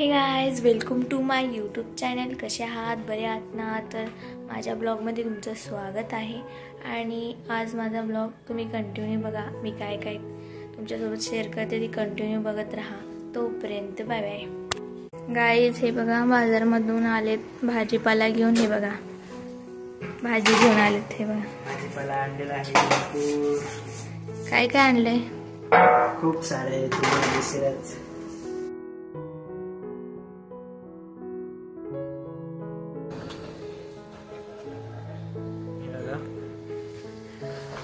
हे guys, welcome to my YouTube channel. कसे आहात? बरे आहात ना? तर माझ्या ब्लॉगमध्ये तुमचं स्वागत आहे. आणि आज माझा ब्लॉग तुम्ही कंटिन्यू बघा. मी काय काय तुमच्यासोबत शेअर करते ती कंटिन्यू बघत राहा. तोपर्यंत बाय बाय. गाइज, हे बघा बाजारमधून आलेत भाजीपाला घेऊन. हे बघा भाजी घेऊन आलेत. हे बघा भाजीपाला आणलेला आहे. काय काय आणलंय? खूप सारे तुम्हाला दिसेलच.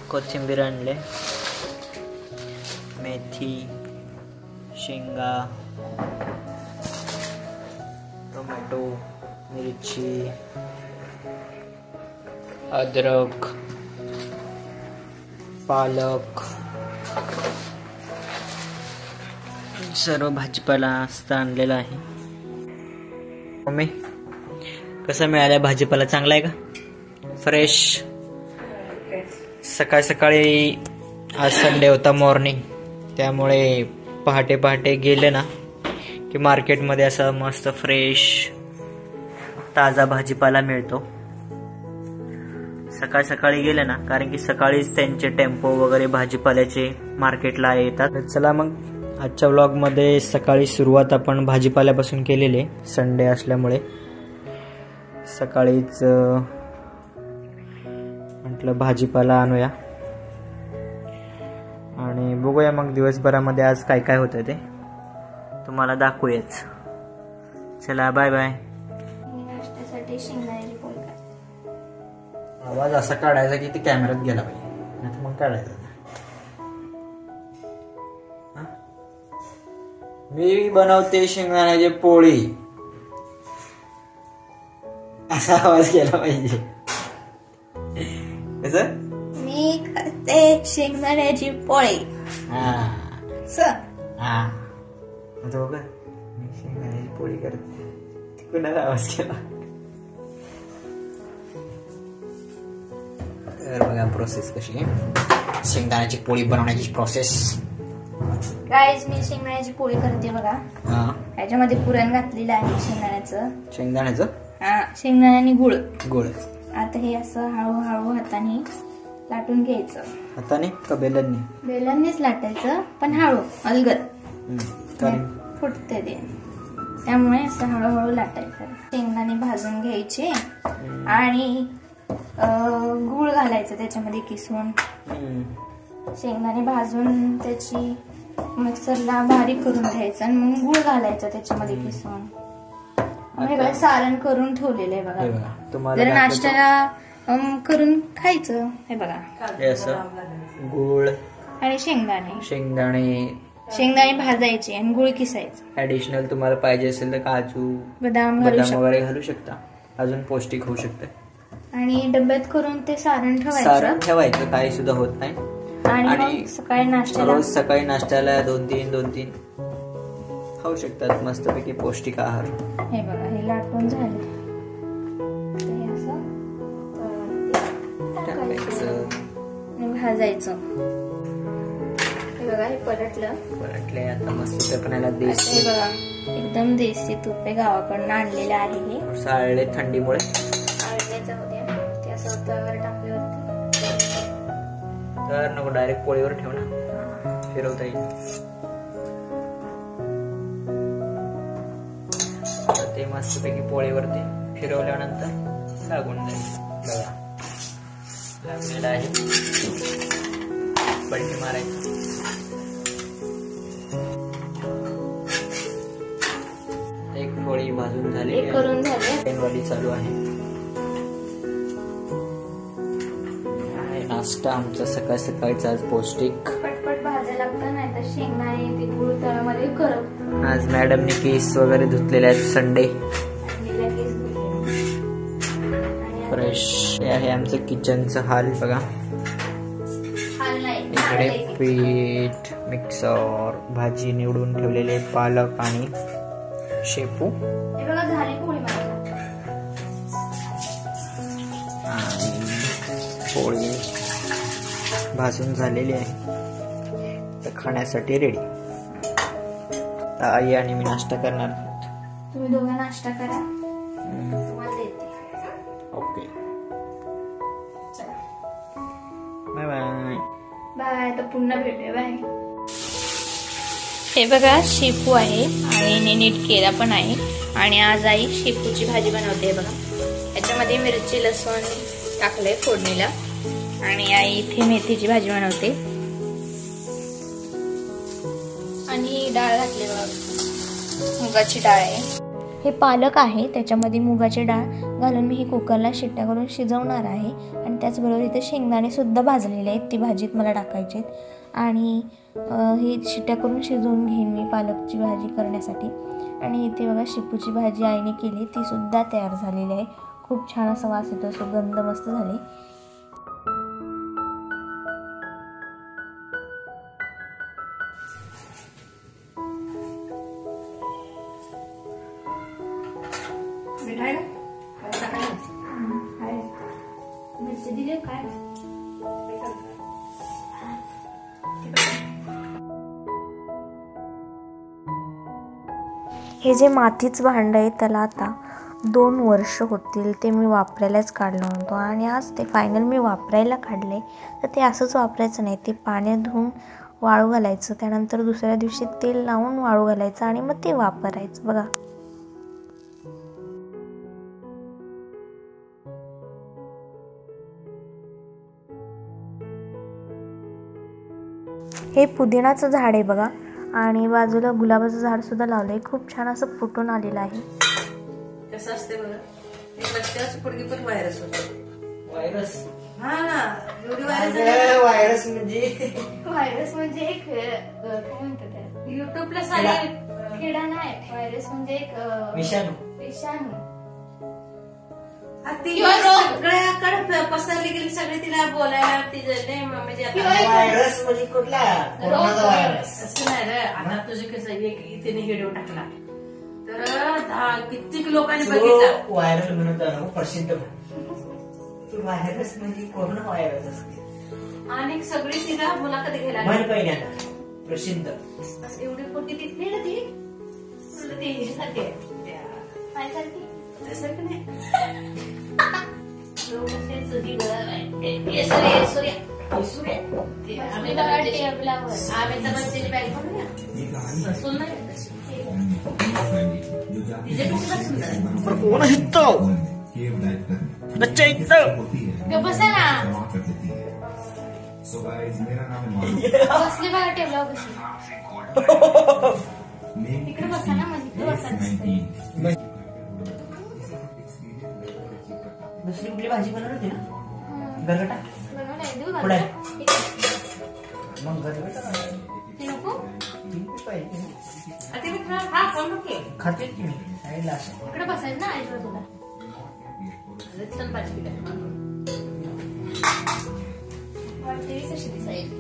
कोथिंबीर आणले, मेथी, शेंगा, टोमॅटो, मिरची, अद्रक, पालक, सर्व भाजीपाला असता आणलेला आहे. मम्मी, कसा मिळाला भाजीपाला? चांगला आहे का? फ्रेश. सकाळी सकाळी आज संडे होता, मॉर्निंग, त्यामुळे पहाटे पहाटे गेले ना की मार्केटमध्ये असा मस्त फ्रेश ताजा भाजीपाला मिळतो. सकाळी सकाळी गेले ना, कारण की सकाळीच त्यांचे टेम्पो वगैरे भाजीपाल्याचे मार्केटला येतात. चला मग आजच्या व्लॉगमध्ये सकाळी सुरुवात आपण भाजीपाल्यापासून केलेली. संडे असल्यामुळे सकाळीच म्हटलं भाजीपाला आणूया आणि बघूया मग दिवसभरामध्ये आज काय काय होतं ते तुम्हाला दाखवूयाच. चला बाय बाय. नाश्त्यासाठी शेंगदाण्याची पोळी. आवाज असा काढायचा की ते कॅमेऱ्यात गेला पाहिजे, नाही तर मग काढायचा. मी बनवते शेंगदाण्याची पोळी असा आवाज गेला पाहिजे. कसं? मी करते शेंगदाण्याची पोळी. मी शेंगदाण्याची पोळी करते. कुणाला आवाज केला? तर बघा प्रोसेस कशी आहे शेंगदाण्याची पोळी बनवण्याची प्रोसेस. गाइस, मी शेंगदाण्याची पोळी करते बघा. याच्यामध्ये पुरण घातलेलं आहे शेंगदाण्याचं. शेंगदाणा आणि गुळ. आता हे असं हळूहळू हाताने लाटून घ्यायचं. हाताने का बेलनने? बेलननेच लाटायचं, पण हळू अलगद फुटते ते, त्यामुळे असं हळूहळू लाटायचं. शेंगदाणे भाजून घ्यायचे आणि गुळ घालायचं त्याच्यामध्ये किसून. शेंगदाणे भाजून त्याची मिक्सरला बारीक करून घ्यायचं आणि मग गुळ घालायचं त्याच्यामध्ये किसून. हे सारण करून ठेवलेलं आहे बघा. जर नाश्त्याला करून खायचं. हे बघा गुळ आणि शेंगदाणे भाजायचे आणि गुळ किसायचं. ऍडिशनल तुम्हाला पाहिजे असेल तर काजू बदाम वगैरे घालू शकता, अजून पौष्टिक होऊ शकतं. आणि डब्यात करून ते सारण ठेवायचं. काही सुद्धा होत नाही. आणि सकाळी नाश्त्याला दोन तीन खाऊ शकतात. मस्तपैकी पौष्टिक आहार. हे बघा, हे लाटून झाले. भाजायचं. हे बघा, हे पलटले. आता मस्त पेपण्याला देशी बघा, एकदम देशी तूप आहे, गावाकडून आणलेलं आहे. हे साळले थंडीमुळे ते असं तव्यावर टाकल्यावरती. तर नको डायरेक्ट पोळीवर ठेव ना, फिरवता येईल. ते मस्तपैकी पोळीवरती फिरवल्यानंतर लागून जाईल. बघा लागलेलं आहे. पलटी मारायची. एक पोळी भाजून झाली, पेनवाली चालू आहे. नाश्ता आमचा सकाळ सकाळचा आज पौष्टिक. पटपट भाजायला लागतं, नाही तर शेंगदाणे ते गुळ तळ्यामध्ये करप. आज मॅडमने केस वगैरे धुतलेले आहेत. Sunday fresh. हे आहे आमचं किचनचं हाल बघा. इकडे पीठ, मिक्सर, भाजी निवडून ठेवलेले, पालक आणि शेपू. पोळी भाजून झालेली आहे, तर खाण्यासाठी रेडी. आई आणि मी नाश्ता करणार आहोत. तुम्ही दोघं नाश्ता करा, तुम्हाला देते. ओके, चला बाय बाय. बाय. तर पुन्हा भेटूया. बाय. हे बघा शेपू आहे आणि नीट केला पण आहे. आणि आज आई शेपूची भाजी बनवते बघा. याच्यामध्ये मिरची लसूण टाकले फोडणीला. आणि आई इथे मेथीची भाजी बनवते. आणि डाळ घातली बघा, मुगाची डाळ आहे. हे पालक आहे, त्याच्यामध्ये मुगाची डाळ घालून मी ही कुकरला शिट्ट्या करून शिजवणार आहे. आणि त्याचबरोबर इथे शेंगदाणे सुद्धा भाजलेले आहेत, ती भाजीत मला टाकायचे आहेत. आणि ही शिट्ट्या करून शिजवून घेईन मी पालकची भाजी करण्यासाठी. आणि इथे बघा शेपूची भाजी आईने केली, ती सुद्धा तयार झालेली आहे. खूप छान असा वास येतो, सुगंध मस्त झाले. मिरची दिली काय? हे जे मातीचं भांड आहे त्याला आता 2 वर्ष होतील, ते मी वापरायलाच काढलं नव्हतं. आणि आज ते फायनल मी वापरायला काढले. तर ते असंच वापरायचं नाही, ते पाण्यात धुवून वाळू घालायचं, त्यानंतर दुसऱ्या दिवशी तेल लावून वाळू घालायचं आणि मग ते वापरायचं. बघा हे पुदिनाचं झाड आहे बघा. आणि बाजूला गुलाबाचं झाड सुद्धा लावलंय, खूप छान असं फुटून आलेलं आहे. कसं असते बघा, बच्चाच पोरगी पण व्हायरस होतो. व्हायरस? हा ना, एवढी व्हायरस व्हायरस म्हणजे एक काय म्हणतात युट्यूबला किडा नाही, व्हायरस म्हणजे एक विषाणू. सगळ्याकडे पसरली गेली, सगळे तिला बोलायला तिथे म्हणजे व्हायरस म्हणजे कुठला कोरोनाचा व्हायरस? असं नाही रे. आता तुझे कसं एक तिने व्हिडिओ टाकला तर कित्येक लोकांनी बघितला. व्हायरल म्हणून प्रसिद्ध व्हायरस म्हणजे कोरोना व्हायरस असते. आणि सगळी तिला मुलाखत घ्यायला पहिल्यांदा प्रसिद्ध एवढी पोटी तिथली ना ती ह्याच्यासाठी त्यासारखी नाही. आम्ही तर बच्चेची बॅग म्हणूया कोण शिकतो बच्चा बसा ना, बसले बघा टेबला बसले. इकडे बसा ना, म्हणजे बसा. दुसरी कुठली भाजी बनवली होती ना? गरगटा बनवलंय. मग गरगटा खाते की मी साईडला असं. इकडे बसायचं ना आईकडे तुला. वाटते कशी दिसायची.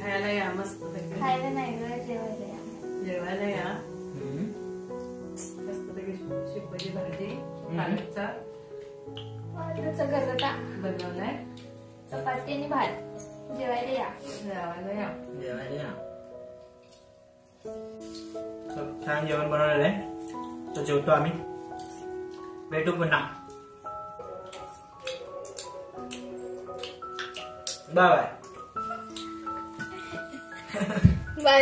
खायला या मस्त. खायला नाही ग, जेवायला या. जेवायला या मस्त शेपूची भाजी पालकचा गरगटा बनवलाय, चपाती आणि भात. जेवायला या. जेवायला या. छान जेवण बनवलेलं आहे, तर जेवतो आम्ही. भेटू पुन्हा. Bye bye. बाय.